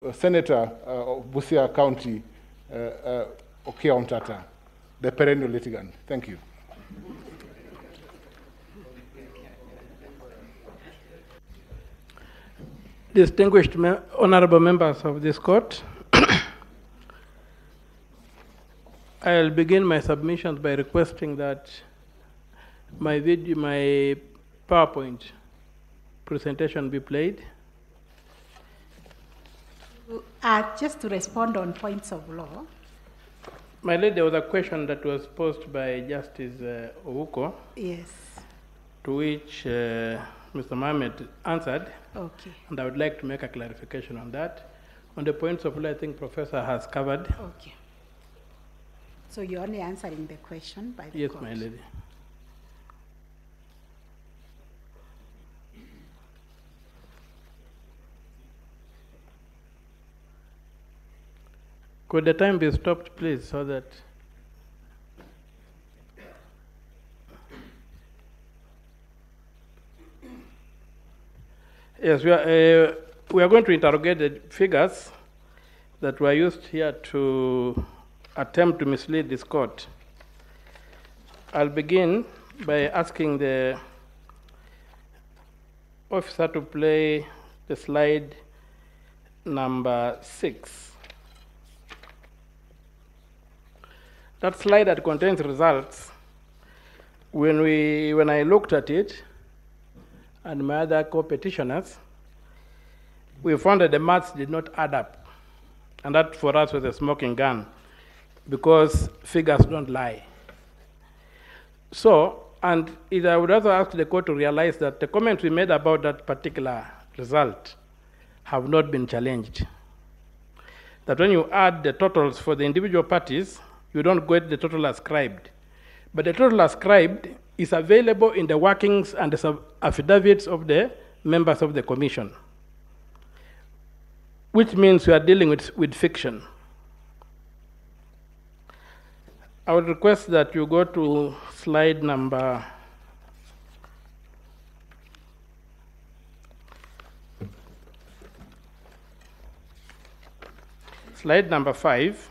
Senator of Busia County, Okiya Omtatah, the perennial litigant. Thank you. Distinguished honorable members of this court, I'll begin my submissions by requesting that my PowerPoint presentation be played. Just to respond on points of law. My lady, there was a question that was posed by Justice Ouko. Yes. To which Mr. Mohammed answered. Okay. And I would like to make a clarification on that. On the points of law, I think Professor has covered. Okay. So you're only answering the question by the yes, court? my lady. Could the time be stopped, please, so that... Yes, we are going to interrogate the figures that were used here to attempt to mislead this court. I'll begin by asking the officer to play the slide number 6. That slide that contains results, when I looked at it, and my other co-petitioners, we found that the maths did not add up. And that for us was a smoking gun, because figures don't lie. So, and I would also ask the court to realize that the comments we made about that particular result have not been challenged. That when you add the totals for the individual parties, you don't get the total ascribed. But the total ascribed is available in the workings and the affidavits of the members of the commission, which means we are dealing with fiction. I would request that you go to slide number Slide 5.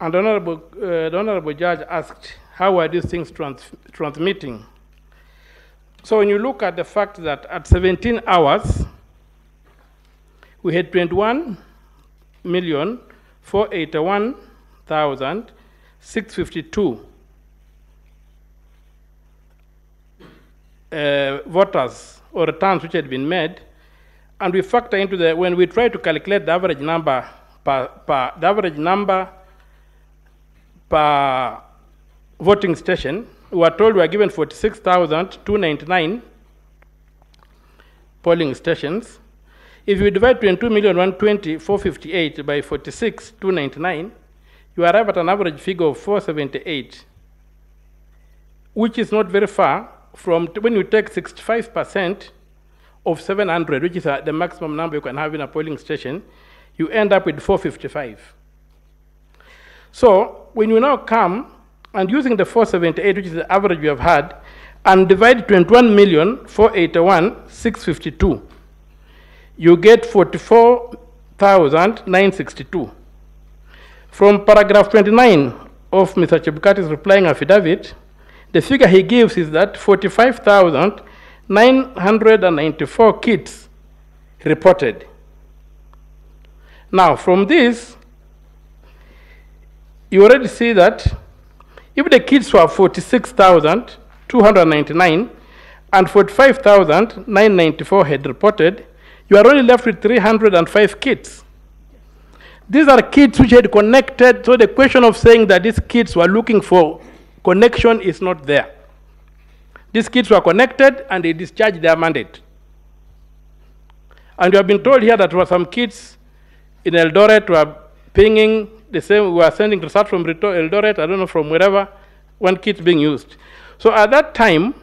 And the Honorable Judge asked, how are these things transmitting? So when you look at the fact that at 17 hours, we had 21,481,652 voters or returns which had been made, and we factor into when we try to calculate the average number per voting station, we were told we are given 46,299 polling stations. If you divide 22,120,458 by 46,299, you arrive at an average figure of 478, which is not very far from when you take 65% of 700, which is the maximum number you can have in a polling station, you end up with 455. So when you now come and using the 478, which is the average we have had, and divide 21,481,652, you get 44,962. From paragraph 29 of Mr. Chebukati's replying affidavit, the figure he gives is that 45,994 kits reported. Now, from this, you already see that if the kits were 46,299 and 45,994 had reported, you are only left with 305 kits. These are kits which had connected, so the question of saying that these kits were looking for connection is not there. These kits were connected and they discharged their mandate. And you have been told here that there were some kits in Eldoret were pinging the same, we were sending results from Eldoret, I don't know, from wherever, one kit being used. So at that time,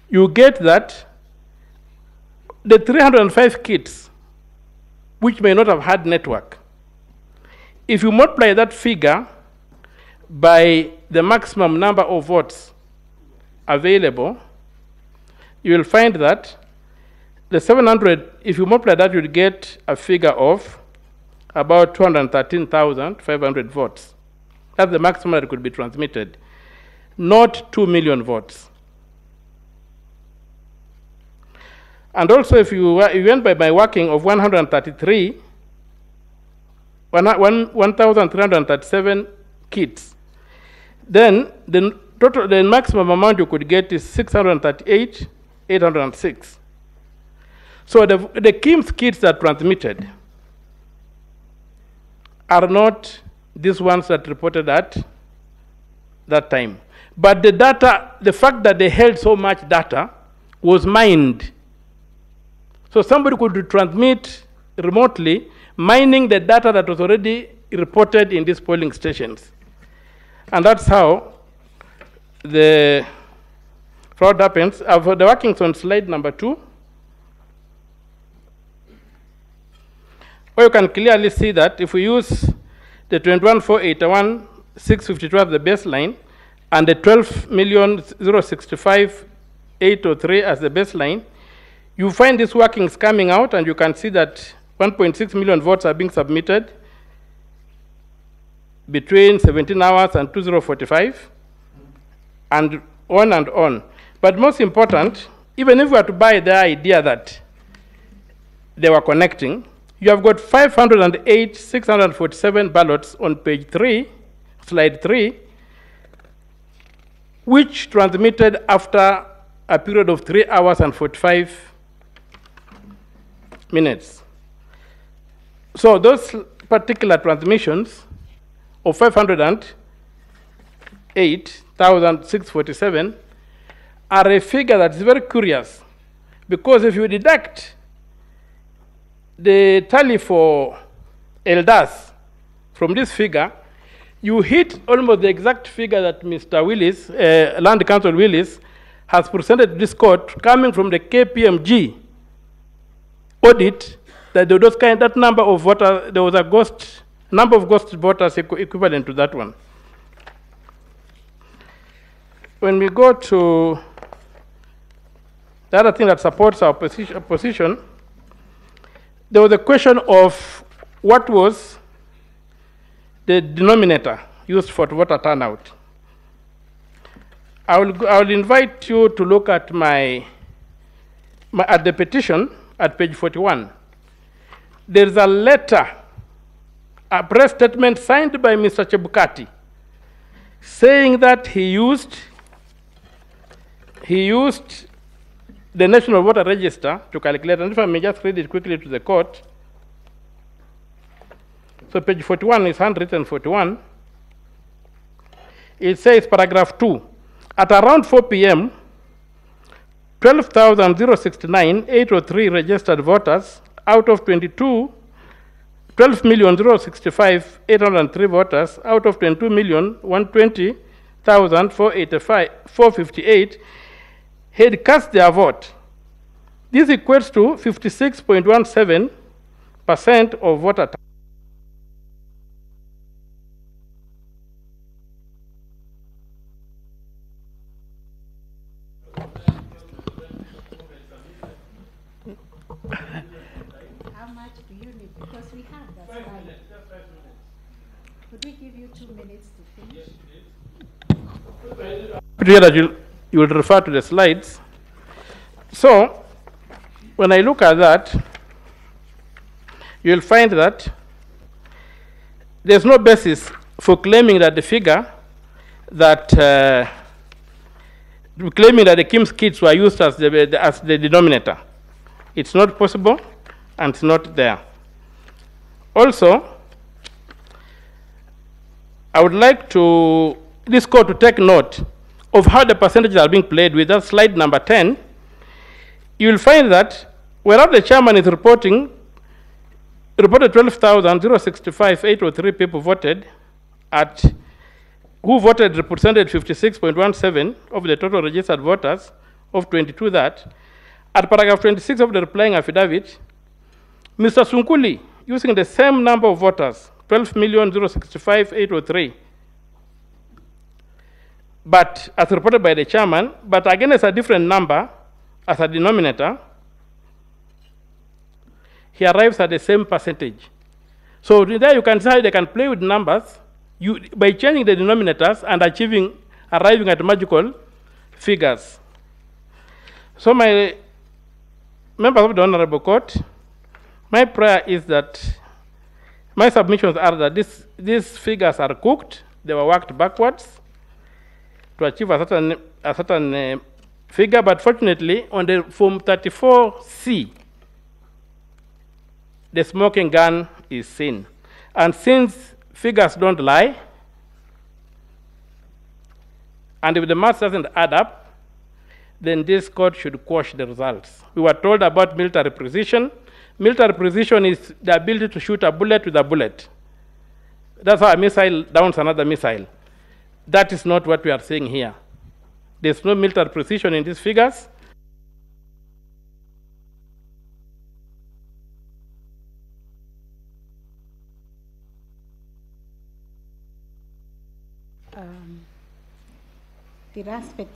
you get that the 305 kits, which may not have had network, if you multiply that figure by the maximum number of votes available, you will find that the 700, if you multiply that, you'd get a figure of about 213,500 votes. That's the maximum that could be transmitted, not 2 million votes. And also, if you went by my working of 1,337 kits, then the maximum amount you could get is 638,806. So the KIMS kits that transmitted are not these ones that reported at that time. But the data, the fact that they held so much data was mined. So somebody could transmit remotely, mining the data that was already reported in these polling stations. And that's how the fraud happens. For the workings on slide number 2, where you can clearly see that if we use the 21,481,652 as the baseline and the 12,065,803 as the baseline, you find these workings coming out, and you can see that 1.6 million votes are being submitted between 17 hours and 2045, and on and on. But most important, even if we were to buy the idea that they were connecting, you have got 508,647 ballots on page 3, slide 3, which transmitted after a period of 3 hours and 45 minutes. So those particular transmissions of 508,647 are a figure that is very curious, because if you deduct the tally for Eldas from this figure, you hit almost the exact figure that Mr. Willis, Land Council Willis, has presented to this court, coming from the KPMG audit, that there was that number of voters, there was a number of ghost voters equivalent to that one. When we go to the other thing that supports our position, there was a question of what was the denominator used for voter turnout. I will invite you to look at at the petition at page 41. There is a letter, a press statement signed by Mr. Chebukati, saying that he used the National Voter Register to calculate. And if I may just read it quickly to the court. So page 41 is handwritten 41. It says, paragraph 2, at around 4 p.m., 12,069,803 registered voters out of 12,065,803 voters out of 22,120,458 had cast their vote. This equates to 56.17% of voter turnout. How much do you need? Because we have that slide. Could we give you 2 minutes to finish? Here that you will refer to the slides. So, when I look at that, you'll find that there's no basis for claiming that the figure that claiming that the KIMS kits were used as the denominator. It's not possible, and it's not there. Also, I would like this court to take note of how the percentages are being played with. That's slide number 10. You will find that whereas the chairman is reported 12,065,803 people voted, who voted represented 56.17 of the total registered voters of 22 that. At paragraph 26 of the replying affidavit, Mr. Sunkuli, using the same number of voters, 12,065,803, but as reported by the chairman, but again as a different number as a denominator, he arrives at the same percentage. So there you can see how they can play with numbers by changing the denominators and arriving at magical figures. So my members of the Honorable Court, my prayer is that my submissions are that these figures are cooked, they were worked backwards to achieve a certain figure, but fortunately on the Form 34C, the smoking gun is seen. And since figures don't lie, and if the math doesn't add up, then this court should quash the results. We were told about military precision. Military precision is the ability to shoot a bullet with a bullet. That's how a missile downs another missile. That is not what we are saying here. There's no military precision in these figures. The aspect